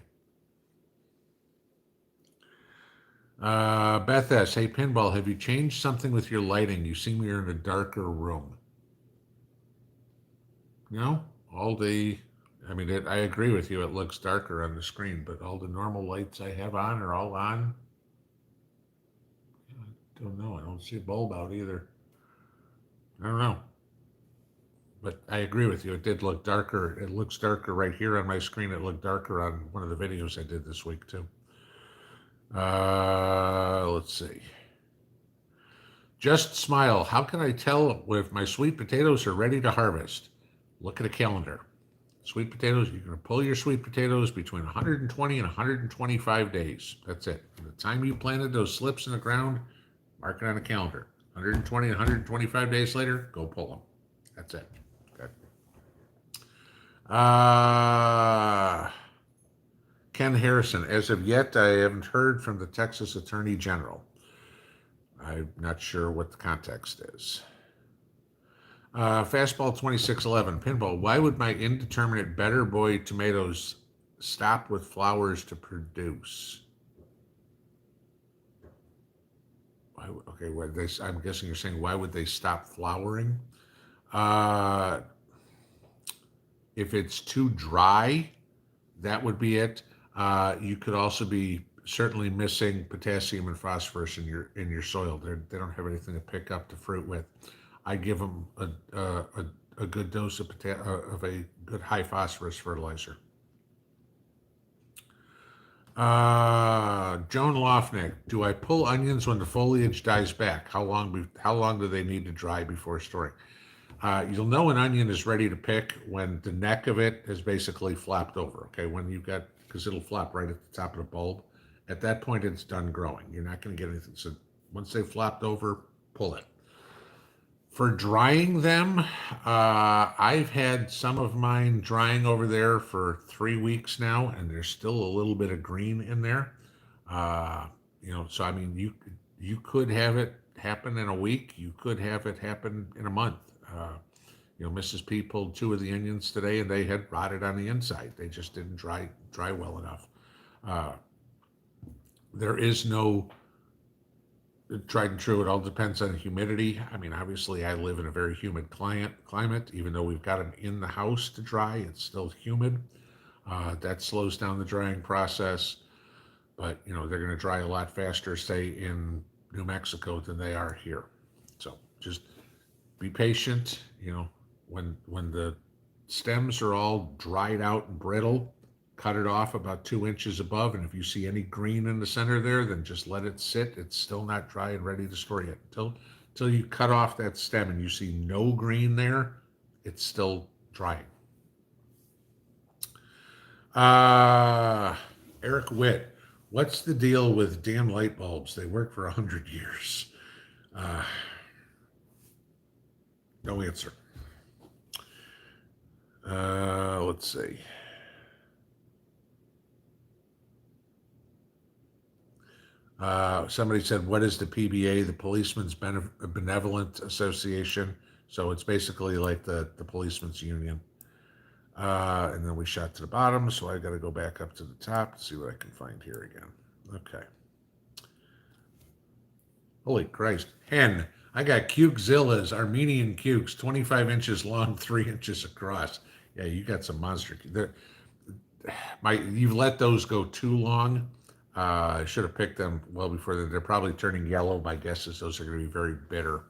Beth S. Hey, Pinball, have you changed something with your lighting? You seem you're in a darker room. I agree with you. It looks darker on the screen, but all the normal lights I have on are all on. I don't know. I don't see a bulb out either. I don't know. But I agree with you. It did look darker. It looks darker right here on my screen. It looked darker on one of the videos I did this week, too. Let's see. Just Smile. How can I tell if my sweet potatoes are ready to harvest? Look at a calendar. Sweet potatoes, you're going to pull your sweet potatoes between 120 and 125 days. That's it. From the time you planted those slips in the ground, mark it on a calendar. 120 and 125 days later, go pull them. That's it. Okay. Ken Harrison. As of yet, I haven't heard from the Texas Attorney General. I'm not sure what the context is. Fastball 2611. Pinball. Why would my indeterminate Better Boy tomatoes stop with flowers to produce? Okay, I'm guessing you're saying why would they stop flowering? If it's too dry, that would be it. You could also be certainly missing potassium and phosphorus in your soil. They don't have anything to pick up the fruit with. I give them a good dose of a good high phosphorus fertilizer. Joan Lofnick, do I pull onions when the foliage dies back? How long do they need to dry before storing? You'll know an onion is ready to pick when the neck of it has basically flopped over. Okay, because it'll flop right at the top of the bulb. At that point, it's done growing. You're not going to get anything. So once they've flopped over, pull it. For drying them, I've had some of mine drying over there for 3 weeks now, and there's still a little bit of green in there. So I mean, you could have it happen in a week. You could have it happen in a month. Mrs. P pulled 2 of the onions today, and they had rotted on the inside. They just didn't dry well enough. There is no tried and true. It all depends on humidity. I mean, obviously, I live in a very humid climate. Even though we've got them in the house to dry, it's still humid. That slows down the drying process. But they're going to dry a lot faster, say, in New Mexico than they are here. So just be patient. When the stems are all dried out and brittle, cut it off about 2 inches above, and if you see any green in the center there, then just let it sit. It's still not dry and ready to store yet. Until you cut off that stem and you see no green there, it's still drying. Eric Witt, what's the deal with damn light bulbs? They work for 100 years. No answer. Let's see. Somebody said, what is the PBA, the Policemen's Benevolent Association? So it's basically like the Policemen's Union. And then we shot to the bottom, so I got to go back up to the top to see what I can find here again. Okay. Holy Christ. Hen. I got Cukezillas, Armenian cukes, 25 inches long, 3 inches across. Yeah, you got some monster. You've let those go too long. I should have picked them well before they're probably turning yellow. My guess is those are going to be very bitter.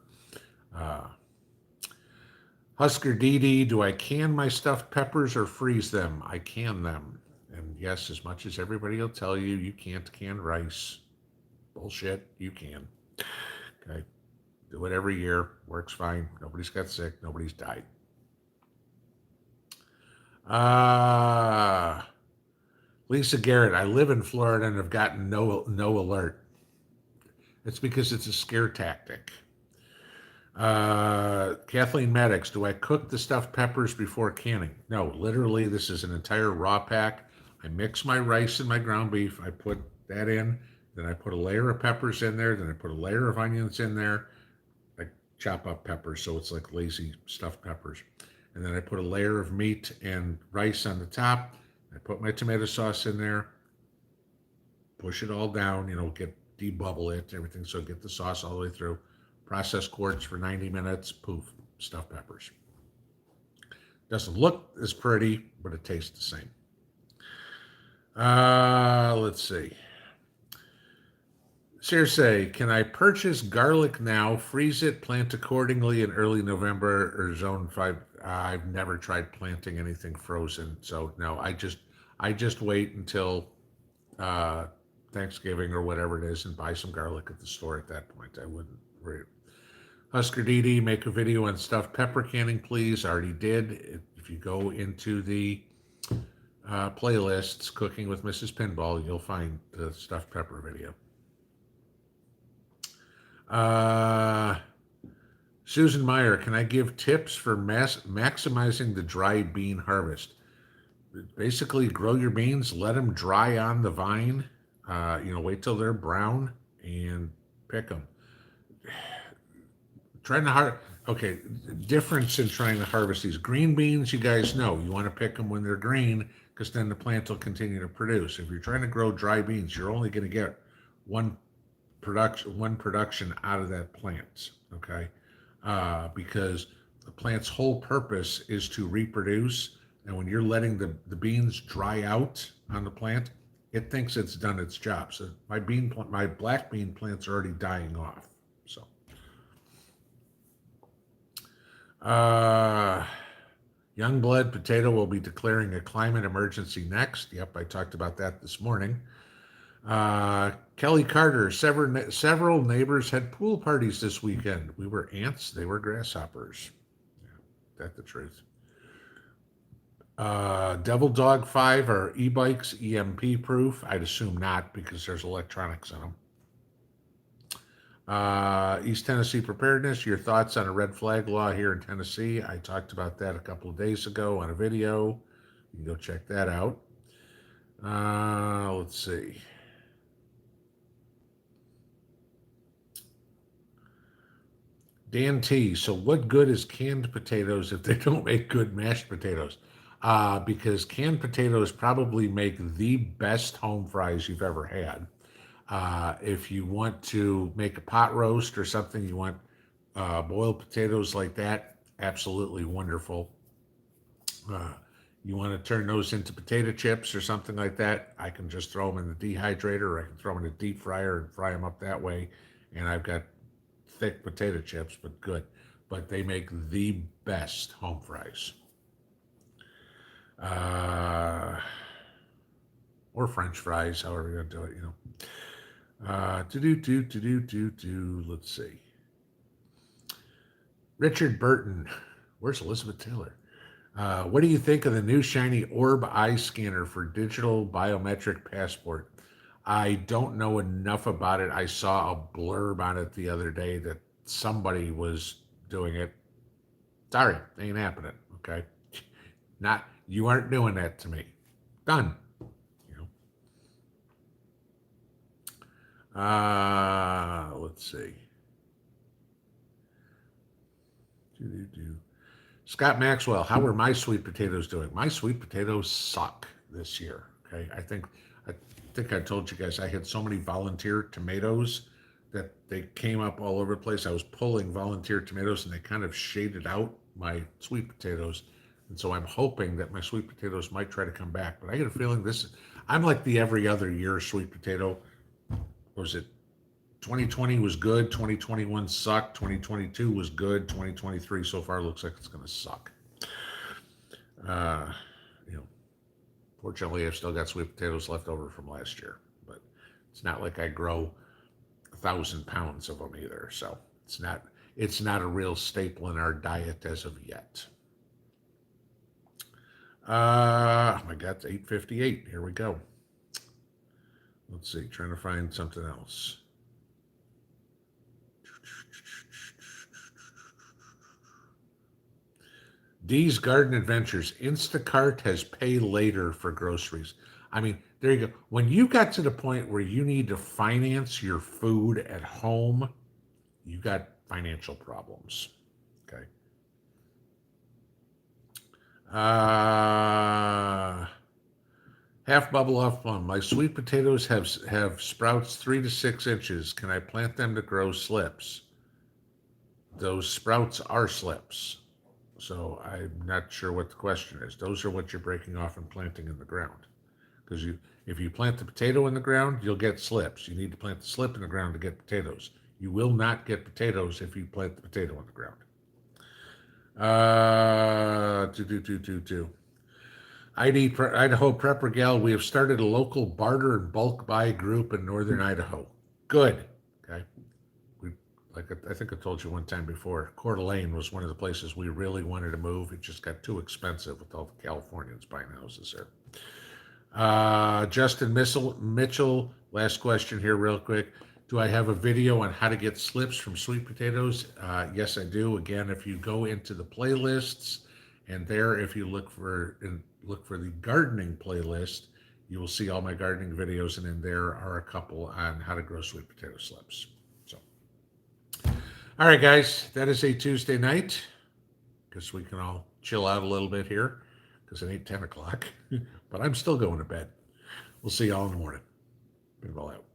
Husker DD, do I can my stuffed peppers or freeze them? I can them. And yes, as much as everybody will tell you, you can't can rice. Bullshit, you can. Okay. Do it every year. Works fine. Nobody's got sick. Nobody's died. Lisa Garrett, I live in Florida and have gotten no alert. It's because it's a scare tactic. Kathleen Maddox, do I cook the stuffed peppers before canning? No, literally, this is an entire raw pack. I mix my rice and my ground beef. I put that in. Then I put a layer of peppers in there. Then I put a layer of onions in there. I chop up peppers, so it's like lazy stuffed peppers. And then I put a layer of meat and rice on the top. I put my tomato sauce in there, push it all down, debubble it, everything, so get the sauce all the way through. Process quarts for 90 minutes, poof, stuffed peppers. Doesn't look as pretty, but it tastes the same. Let's see. Circe, can I purchase garlic now, freeze it, plant accordingly in early November or zone 5? I've never tried planting anything frozen, so no, I just wait until Thanksgiving or whatever it is and buy some garlic at the store at that point. I wouldn't. Husker DD, make a video on stuffed pepper canning, please. Already did. If you go into the playlists, Cooking with Mrs. Pinball, you'll find the stuffed pepper video. Susan Meyer, can I give tips for maximizing the dry bean harvest? Basically, grow your beans, let them dry on the vine. Wait till they're brown and pick them. Okay, difference in trying to harvest these green beans, you guys know you want to pick them when they're green because then the plant will continue to produce. If you're trying to grow dry beans, you're only going to get one production out of that plant. Okay, because the plant's whole purpose is to reproduce, and when you're letting the beans dry out on the plant, it thinks it's done its job. So my black bean plants are already dying off. So. Youngblood Potato will be declaring a climate emergency next. Yep, I talked about that this morning. Kelly Carter, several neighbors had pool parties this weekend. We were ants, they were grasshoppers. Yeah, that's the truth. Devil Dog 5 are e-bikes EMP proof? I'd assume not because there's electronics in them. East Tennessee Preparedness, your thoughts on a red flag law here in Tennessee. I talked about that a couple of days ago on a video. You can go check that out. Let's see. Dan T, so what good is canned potatoes if they don't make good mashed potatoes? Because canned potatoes probably make the best home fries you've ever had. If you want to make a pot roast or something, you want boiled potatoes like that, absolutely wonderful. You want to turn those into potato chips or something like that, I can just throw them in the dehydrator, or I can throw them in a deep fryer and fry them up that way, and I've got thick potato chips, but good. But they make the best home fries. Or French fries, however you're going to do it, Let's see. Richard Burton. Where's Elizabeth Taylor? What do you think of the new shiny Orb eye scanner for digital biometric passport? I don't know enough about it. I saw a blurb on it the other day that somebody was doing it. Sorry, ain't happening. Okay, you aren't doing that to me. Done. Let's see. Scott Maxwell, how are my sweet potatoes doing? My sweet potatoes suck this year. Okay, I think I told you guys I had so many volunteer tomatoes that they came up all over the place. I was pulling volunteer tomatoes and they kind of shaded out my sweet potatoes. And so I'm hoping that my sweet potatoes might try to come back. But I get a feeling I'm like the every other year sweet potato. Was it 2020 was good, 2021 sucked, 2022 was good, 2023 so far looks like it's going to suck. Fortunately, I've still got sweet potatoes left over from last year, but it's not like I grow 1,000 pounds of them either. So it's not a real staple in our diet as of yet. Oh my God, it's 8:58. Here we go. Let's see, trying to find something else. Dee's Garden Adventures. Instacart has pay later for groceries. I mean, there you go. When you got to the point where you need to finance your food at home, you got financial problems. Okay. Half bubble off plum. My sweet potatoes have sprouts 3 to 6 inches. Can I plant them to grow slips? Those sprouts are slips. So I'm not sure what the question is. Those are what you're breaking off and planting in the ground. Because if you plant the potato in the ground, you'll get slips. You need to plant the slip in the ground to get potatoes. You will not get potatoes if you plant the potato in the ground. Idaho Prepper Gal, we have started a local barter and bulk buy group in northern Idaho. Good. Okay. like I think I told you one time before, Coeur d'Alene was one of the places we really wanted to move. It just got too expensive with all the Californians buying houses there. Justin Mitchell, last question here, real quick. Do I have a video on how to get slips from sweet potatoes? Yes, I do. Again, if you go into the playlists, and there, if you look for the gardening playlist, you will see all my gardening videos, and in there are a couple on how to grow sweet potato slips. So, all right, guys, that is a Tuesday night because we can all chill out a little bit here because it ain't 10 o'clock, but I'm still going to bed. We'll see y'all in the morning. Pinball out.